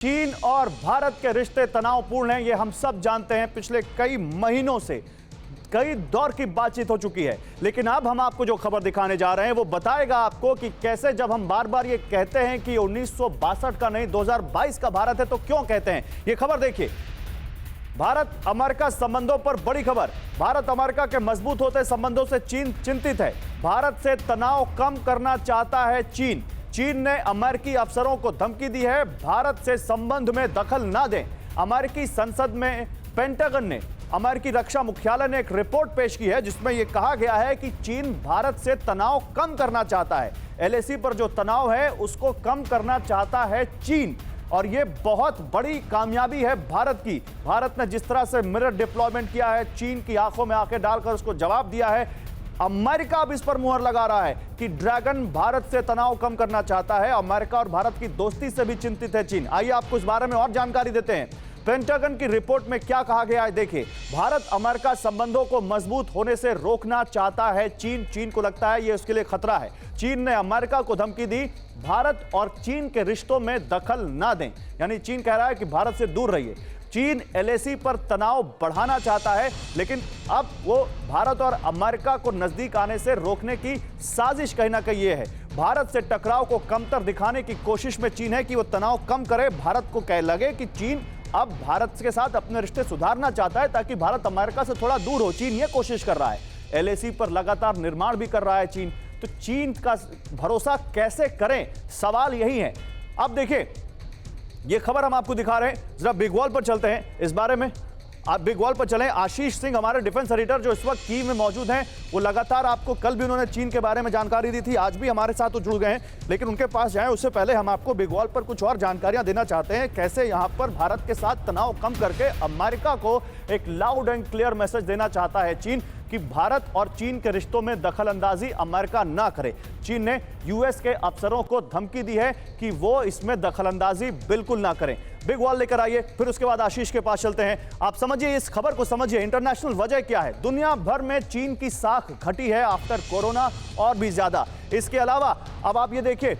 चीन और भारत के रिश्ते तनावपूर्ण हैं, ये हम सब जानते हैं। पिछले कई महीनों से कई दौर की बातचीत हो चुकी है, लेकिन अब हम आपको जो खबर दिखाने जा रहे हैं वो बताएगा आपको कि कैसे, जब हम बार बार ये कहते हैं कि 1962 का नहीं 2022 का भारत है, तो क्यों कहते हैं। ये खबर देखिए, भारत अमेरिका संबंधों पर बड़ी खबर। भारत अमेरिका के मजबूत होते संबंधों से चीन चिंतित है। भारत से तनाव कम करना चाहता है चीन। चीन ने अमेरिकी अफसरों को धमकी दी है, भारत से संबंध में दखल ना दें। अमेरिकी संसद में पेंटागन ने, अमेरिकी रक्षा मुख्यालय ने एक रिपोर्ट पेश की है जिसमें यह कहा गया है कि चीन भारत से तनाव कम करना चाहता है। एलएसी पर जो तनाव है उसको कम करना चाहता है चीन, और यह बहुत बड़ी कामयाबी है भारत की। भारत ने जिस तरह से मिरर डिप्लॉयमेंट किया है, चीन की आंखों में आंखें डालकर उसको जवाब दिया है, अमेरिका अब इस पर मुहर लगा रहा है कि ड्रैगन भारत से तनाव कम करना चाहता है। अमेरिका और भारत की दोस्ती से भी चिंतित है चीन। आइए आपको इस बारे में और जानकारी देते हैं। पेंटागन की रिपोर्ट में क्या कहा गया है, देखिए। भारत अमेरिका संबंधों को मजबूत होने से रोकना चाहता है चीन। चीन को लगता है यह उसके लिए खतरा है। चीन ने अमेरिका को धमकी दी, भारत और चीन के रिश्तों में दखल ना दें। यानी चीन कह रहा है कि भारत से दूर रहिए। चीन एलएसी पर तनाव बढ़ाना चाहता है, लेकिन अब वो भारत और अमेरिका को नजदीक आने से रोकने की साजिश कहीं ना कहीं ये है। भारत से टकराव को कमतर दिखाने की कोशिश में चीन है कि वो तनाव कम करे। भारत को कह लगे कि चीन अब भारत के साथ अपने रिश्ते सुधारना चाहता है ताकि भारत अमेरिका से थोड़ा दूर हो। चीन ये कोशिश कर रहा है। एलएसी पर लगातार निर्माण भी कर रहा है चीन। तो चीन का भरोसा कैसे करें, सवाल यही है। अब देखिए, ये खबर हम आपको दिखा रहे हैं। जरा बिग वॉल पर चलते हैं इस बारे में। आप बिग वॉल पर चलें। आशीष सिंह हमारे डिफेंस एडिटर जो इस वक्त कीव में मौजूद हैं, वो लगातार आपको, कल भी उन्होंने चीन के बारे में जानकारी दी थी, आज भी हमारे साथ जुड़ गए हैं, लेकिन उनके पास जाएं उससे पहले हम आपको बिग वॉल पर कुछ और जानकारियां देना चाहते हैं। कैसे यहां पर भारत के साथ तनाव कम करके अमेरिका को एक लाउड एंड क्लियर मैसेज देना चाहता है चीन कि भारत और चीन के रिश्तों में दखलंदाजी अमेरिका ना करे। चीन ने यूएस के अफसरों को धमकी दी है कि वो इसमें दखलंदाजी बिल्कुल ना करें। बिग वॉल लेकर आइए, फिर उसके बाद आशीष के पास चलते हैं। आप समझिए, इस खबर को समझिए। इंटरनेशनल वजह क्या है? दुनिया भर में चीन की साख घटी है आफ्टर कोरोना, और भी ज्यादा। इसके अलावा अब आप ये देखिए,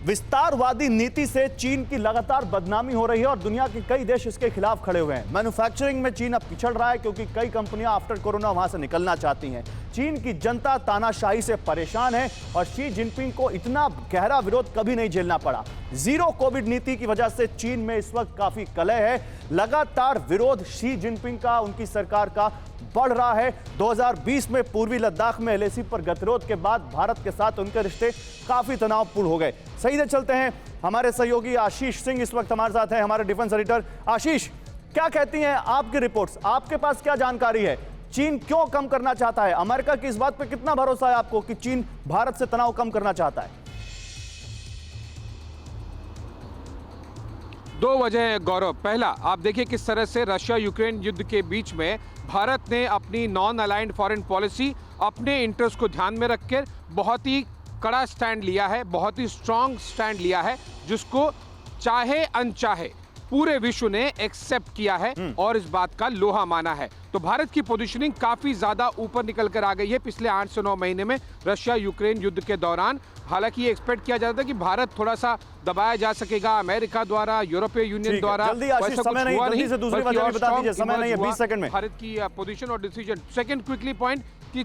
विस्तारवादी नीति से चीन की लगातार बदनामी हो रही है और दुनिया के कई देश इसके खिलाफ खड़े हुए हैं। मैन्युफैक्चरिंग में चीन अब पिछड़ रहा है क्योंकि कई कंपनियां आफ्टर कोरोना वहां से निकलना चाहती हैं। चीन की जनता तानाशाही से परेशान है और शी जिनपिंग को इतना गहरा विरोध कभी नहीं झेलना पड़ा। जीरो कोविड नीति की वजह से चीन में इस वक्त काफी कलह है। लगातार विरोध शी जिनपिंग का, उनकी सरकार का बढ़ रहा है। 2020 में पूर्वी लद्दाख में एलएसी पर गतिरोध के बाद भारत के साथ उनके रिश्ते काफी तनावपूर्ण हो गए। सही से चलते हैं, हमारे सहयोगी आशीष सिंह इस वक्त हमारे साथ हैं, हमारे डिफेंस एडिटर। आशीष, क्या कहती हैं आपकी रिपोर्ट्स? आपके पास क्या जानकारी है? चीन क्यों कम करना चाहता है? अमेरिका की इस बात पे कितना भरोसा है आपको कि चीन भारत से तनाव कम करना चाहता है? दो वजह है गौरव। पहला, आप देखिए किस तरह से रशिया यूक्रेन युद्ध के बीच में भारत ने अपनी नॉन अलाइंड फॉरेन पॉलिसी, अपने इंटरेस्ट को ध्यान में रखकर बहुत ही कड़ा स्टैंड लिया है, बहुत ही स्ट्रांग स्टैंड लिया है, जिसको चाहे अनचाहे पूरे विश्व ने एक्सेप्ट किया है और इस बात का लोहा माना है। तो भारत की पोजीशनिंग काफी ज्यादा ऊपर निकल कर आ गई है पिछले 8 से 9 महीने में रशिया यूक्रेन युद्ध के दौरान। हालांकि ये एक्सपेक्ट किया जाता था कि भारत थोड़ा सा दबाया जा सकेगा अमेरिका द्वारा, यूरोपीय यूनियन द्वारा। भारत की पोजीशन और डिसीजन। सेकंड क्विकली पॉइंट कि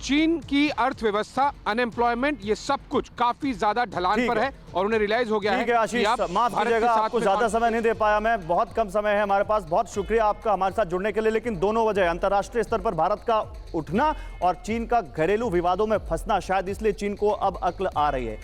चीन की अर्थव्यवस्था, अनएम्प्लॉयमेंट, ये सब कुछ काफी ज्यादा ढलान पर है और उन्हें रियलाइज हो गया है कि आशीष, माफ कीजिएगा, आपको ज्यादा समय नहीं दे पाया मैं, बहुत कम समय है हमारे पास। बहुत शुक्रिया आपका हमारे साथ जुड़ने के लिए। लेकिन दोनों वजह, अंतर्राष्ट्रीय स्तर पर भारत का उठना और चीन का घरेलू विवादों में फंसना, शायद इसलिए चीन को अब अक्ल आ रही है।